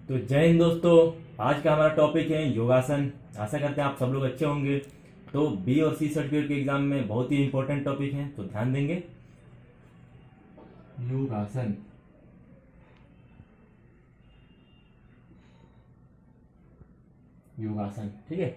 तो जय हिंद दोस्तों। आज का हमारा टॉपिक है योगासन। आशा करते हैं आप सब लोग अच्छे होंगे। तो बी और सी सर्टिफिकेट के एग्जाम में बहुत ही इंपॉर्टेंट टॉपिक है, तो ध्यान देंगे। योगासन। योगासन, ठीक है।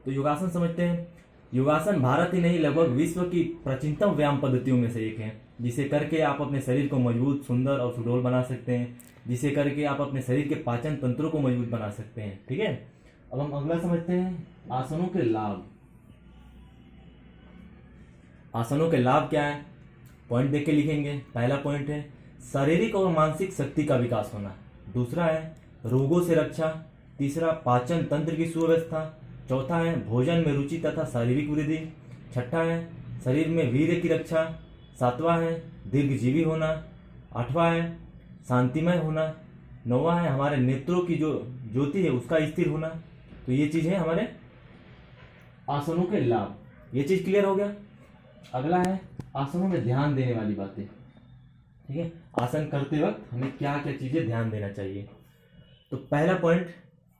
तो योगासन समझते हैं। योगासन भारत ही नहीं लगभग विश्व की प्राचीनतम व्यायाम पद्धतियों में से एक है, जिसे करके आप अपने शरीर को मजबूत, सुंदर और सुडौल बना सकते हैं। जिसे करके आप अपने शरीर के पाचन तंत्रों को मजबूत बना सकते हैं, ठीक है। अब हम अगला समझते हैं, आसनों के लाभ। आसनों के लाभ क्या है, पॉइंट देख के लिखेंगे। पहला पॉइंट है शारीरिक और मानसिक शक्ति का विकास होना। दूसरा है रोगों से रक्षा। तीसरा पाचन तंत्र की सुव्यवस्था। चौथा है भोजन में रुचि तथा शारीरिक वृद्धि। छठा है शरीर में वीर्य की रक्षा। सातवां है दीर्घजीवी होना। आठवां है शांतिमय होना। नौवां है हमारे नेत्रों की जो ज्योति है उसका स्थिर होना। तो ये चीज है हमारे आसनों के लाभ। ये चीज क्लियर हो गया। अगला है आसनों में ध्यान देने वाली बातें, ठीक है। आसन करते वक्त हमें क्या क्या चीजें ध्यान देना चाहिए। तो पहला पॉइंट,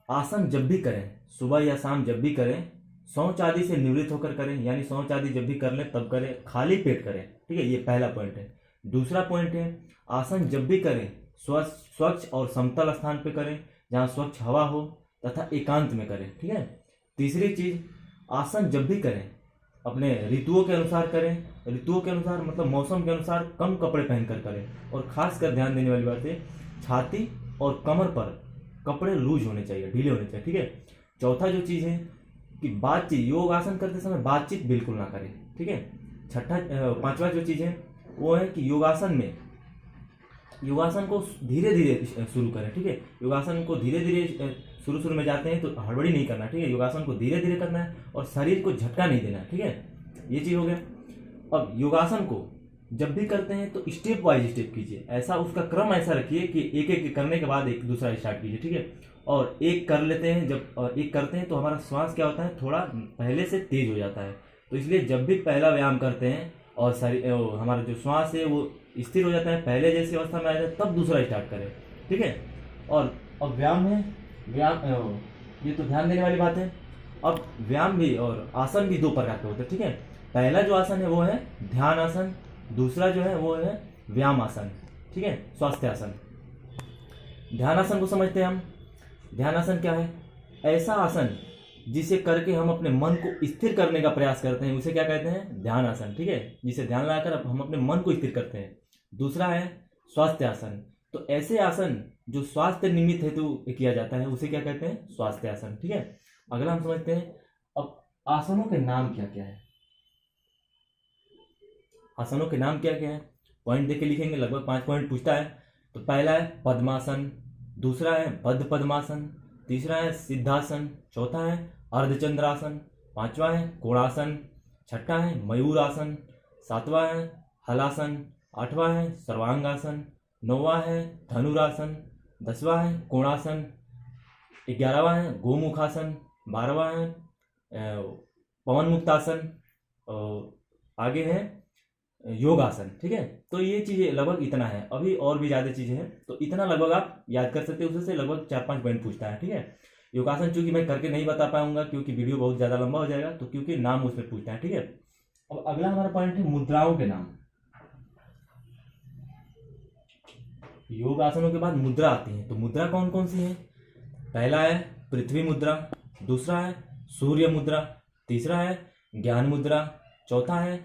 आसन जब भी करें, सुबह या शाम जब भी करें, शौच आदि से निवृत्त होकर करें। यानी शौच आदि जब भी कर लें तब करें, खाली पेट करें, ठीक है। ये पहला पॉइंट है। दूसरा पॉइंट है आसन जब भी करें स्वच्छ और समतल स्थान पे करें, जहाँ स्वच्छ हवा हो तथा एकांत में करें, ठीक है। तीसरी चीज, आसन जब भी करें अपने ऋतुओं के अनुसार करें। ऋतुओं के अनुसार मतलब मौसम के अनुसार कम कपड़े पहनकर करें। और खासकर ध्यान देने वाली बात है, छाती और कमर पर कपड़े लूज होने चाहिए, ढीले होने चाहिए, ठीक है। चौथा जो चीज है कि बातचीत, योग आसन करते समय बातचीत बिल्कुल ना करें, ठीक है। पांचवा जो चीज है वो है कि योगासन को धीरे धीरे शुरू करें, ठीक है। योगासन को धीरे धीरे शुरू में जाते हैं तो हड़बड़ी नहीं करना, ठीक है। योगासन को धीरे धीरे करना है और शरीर को झटका नहीं देना, ठीक है। ये चीज हो गया। अब योगासन को जब भी करते हैं तो स्टेप वाइज स्टेप कीजिए। ऐसा उसका क्रम ऐसा रखिए कि एक एक करने के बाद एक दूसरा स्टार्ट कीजिए, ठीक है। और एक कर लेते हैं, जब एक करते हैं तो हमारा श्वास क्या होता है, थोड़ा पहले से तेज हो जाता है। तो इसलिए जब भी पहला व्यायाम करते हैं और हमारा जो श्वास है वो स्थिर हो जाता है, पहले जैसी अवस्था में आ जाए, तब दूसरा स्टार्ट करें, ठीक है। और अब व्यायाम है, ये तो ध्यान देने वाली बात है। अब व्यायाम भी और आसन भी दो प्रकार के होते हैं, ठीक है। पहला जो आसन है वो है ध्यान आसन। दूसरा जो है वो है व्यायाम आसन, ठीक है, स्वास्थ्य आसन। ध्यान आसन को समझते हैं हम। ध्यान आसन क्या है, ऐसा आसन जिसे करके हम अपने मन को स्थिर करने का प्रयास करते हैं, उसे क्या कहते हैं, ध्यान आसन, ठीक है। जिसे ध्यान लगाकर हम अपने मन को स्थिर करते हैं। दूसरा है स्वास्थ्य आसन। तो ऐसे आसन जो स्वास्थ्य निमित्त हेतु किया जाता है उसे क्या कहते हैं, स्वास्थ्य आसन, ठीक है। अगला हम समझते हैं अब आसनों के नाम क्या क्या है। आसनों के नाम क्या क्या है, पॉइंट देख के लिखेंगे। लगभग 5 पॉइंट पूछता है। तो पहला है पद्मासन। दूसरा है बद्ध पद्मासन। तीसरा है सिद्धासन। चौथा है अर्धचंद्रासन। पांचवा है कोणासन। छठा है मयूरासन। सातवां है हलासन। आठवां है सर्वांगासन। नौवां है धनुरासन। 10वां है कोणासन। 11वां है गोमुखासन। 12वां है पवन मुक्तासन। और आगे है योगासन, ठीक है। तो ये चीजें लगभग इतना है। अभी और भी ज्यादा चीजें हैं, तो इतना लगभग आप याद कर सकते हो। उससे लगभग 4-5 पॉइंट पूछता है, ठीक है। योगासन चूंकि मैं करके नहीं बता पाऊंगा क्योंकि वीडियो बहुत ज्यादा लंबा हो जाएगा, तो क्योंकि नाम उसमें पूछता है, ठीक है। अब अगला हमारा पॉइंट है मुद्राओं के नाम। योग आसनों के बाद मुद्रा आती है। तो मुद्रा कौन कौन सी है, पहला है पृथ्वी मुद्रा। दूसरा है सूर्य मुद्रा। तीसरा है ज्ञान मुद्रा। चौथा है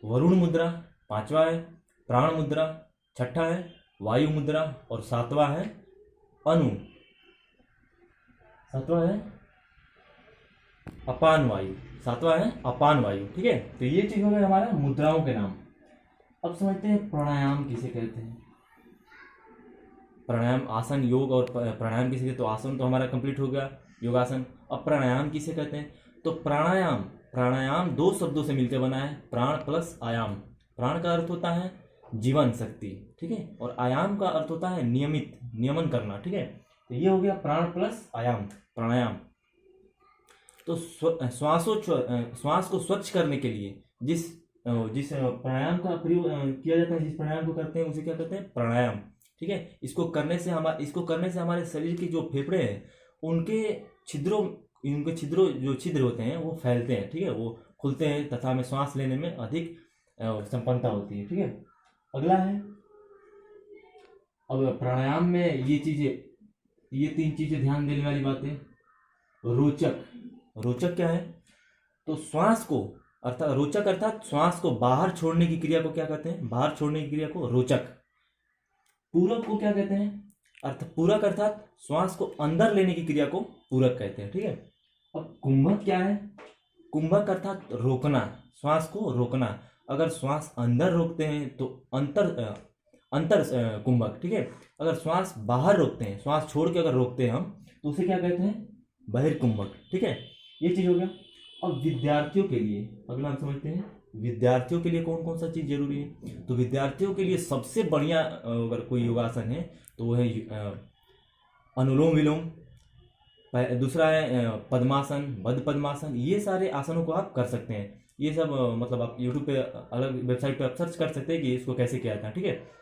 वरुण मुद्रा। पांचवा है प्राण मुद्रा। छठा है वायु मुद्रा। और सातवां है अपान वायु। सातवां है अपान वायु, ठीक है। तो ये चीज हो गया हमारा मुद्राओं के नाम। अब समझते हैं प्राणायाम किसे कहते हैं। प्राणायाम, आसन, योग और प्राणायाम किसे कहते हैं। तो आसन तो हमारा कंप्लीट हो गया, योगासन। अब प्राणायाम किसे कहते हैं। तो प्राणायाम 2 शब्दों से मिलकर बना है, प्राण प्लस आयाम। प्राण का अर्थ होता है जीवन शक्ति, ठीक है। और आयाम का अर्थ होता है नियमन करना, ठीक है। तो ये हो गया प्राण प्लस आयाम, प्राणायाम। तो श्वास को स्वच्छ करने के लिए जिस प्राणायाम का प्रयोग किया जाता है, जिस प्राणायाम को करते हैं उसे क्या कहते हैं, प्राणायाम, ठीक है। इसको करने से हमारे शरीर के जो फेफड़े हैं उनके छिद्रों जो छिद्र होते हैं वो फैलते हैं, ठीक है, वो खुलते हैं तथा हमें सांस लेने में अधिक संपन्नता होती है, ठीक है। अगला है, अब प्राणायाम में ये 3 चीजें ध्यान देने वाली बातें। रोचक क्या है? तो श्वास को अर्थात श्वास को बाहर छोड़ने की क्रिया को क्या कहते हैं? बाहर छोड़ने की क्रिया को रोचक। पूरक को क्या कहते हैं? पूरक अर्थात श्वास को अंदर लेने की क्रिया को पूरक कहते हैं, ठीक है। अब कुंभक क्या है? कुंभक अर्थात रोकना, श्वास को रोकना। अगर श्वास अंदर रोकते हैं तो अंतर कुंभक, ठीक है। अगर श्वास बाहर रोकते हैं, श्वास छोड़ के अगर रोकते हैं हम, तो उसे क्या कहते हैं? बहिर्कुंभक, ठीक है। ये चीज हो गया। अब विद्यार्थियों के लिए अगला हम समझते हैं, विद्यार्थियों के लिए कौन कौन सा चीज जरूरी है। तो विद्यार्थियों के लिए सबसे बढ़िया अगर कोई योगासन है तो वो है अनुलोम विलोम। दूसरा है पद्मासन, बद्ध पद्मासन। ये सारे आसनों को आप कर सकते हैं। ये सब मतलब आप यूट्यूब पे अलग वेबसाइट पे आप सर्च कर सकते हैं कि इसको कैसे किया जाता है, ठीक है।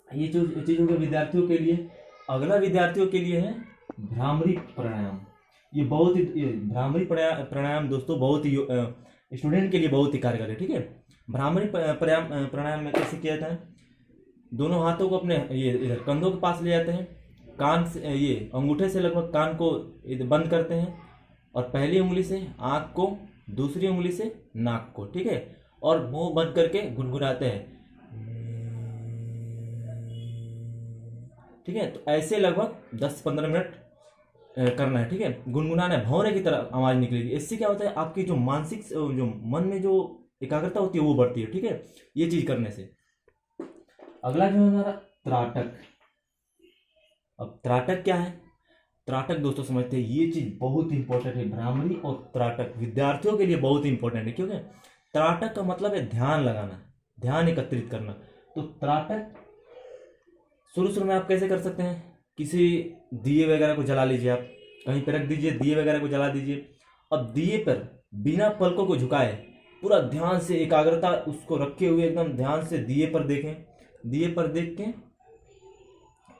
ये चीज हो गया विद्यार्थियों के लिए। अगला विद्यार्थियों के लिए है भ्रामरी प्राणायाम। भ्रामरी प्राणायाम दोस्तों बहुत ही स्टूडेंट के लिए बहुत ही कारगर है, ठीक है। भ्रामरी प्राणायाम में कैसे किया जाता है? दोनों हाथों को अपने ये इधर कंधों के पास ले जाते हैं, कान से ये अंगूठे से लगभग कान को बंद करते हैं, और पहली उंगली से आँख को, दूसरी उंगली से नाक को, ठीक है, और मुंह बंद करके गुनगुनाते हैं, ठीक है। तो ऐसे लगभग 10-15 मिनट करना है, ठीक है। गुनगुनाना है, भौंरे की तरह आवाज निकलेगी। इससे क्या होता है? आपकी जो मन में जो एकाग्रता होती है वो बढ़ती है, ठीक है, ये चीज करने से। अगला जो है हमारा त्राटक। अब त्राटक क्या है? त्राटक दोस्तों समझते हैं, ये चीज बहुत इंपॉर्टेंट है। भ्रामरी और त्राटक विद्यार्थियों के लिए बहुत इंपॉर्टेंट है, क्योंकि त्राटक का मतलब है ध्यान लगाना, ध्यान एकत्रित करना। तो त्राटक शुरू में आप कैसे कर सकते हैं? किसी दिए वगैरह को जला लीजिए, आप कहीं पर रख दीजिए, दिए वगैरह को जला दीजिए। अब दिए पर बिना पलकों को झुकाए पूरा ध्यान से एकाग्रता उसको रखे हुए एकदम ध्यान से दिए पर देखें, दिए पर देख के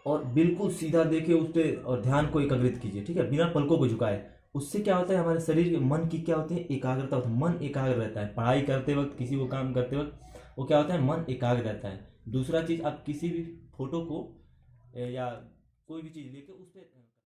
और बिल्कुल सीधा देखें उस पर, और ध्यान को एकाग्रित कीजिए, ठीक है, बिना पलकों को झुकाए। उससे क्या होता है? हमारे शरीर के मन की क्या होती है? एकाग्रता होती है। मन एकाग्र रहता है पढ़ाई करते वक्त, किसी को काम करते वक्त, वो क्या होता है? मन एकाग्र रहता है। दूसरा चीज, आप किसी भी फोटो को या कोई भी चीज लेके उस पर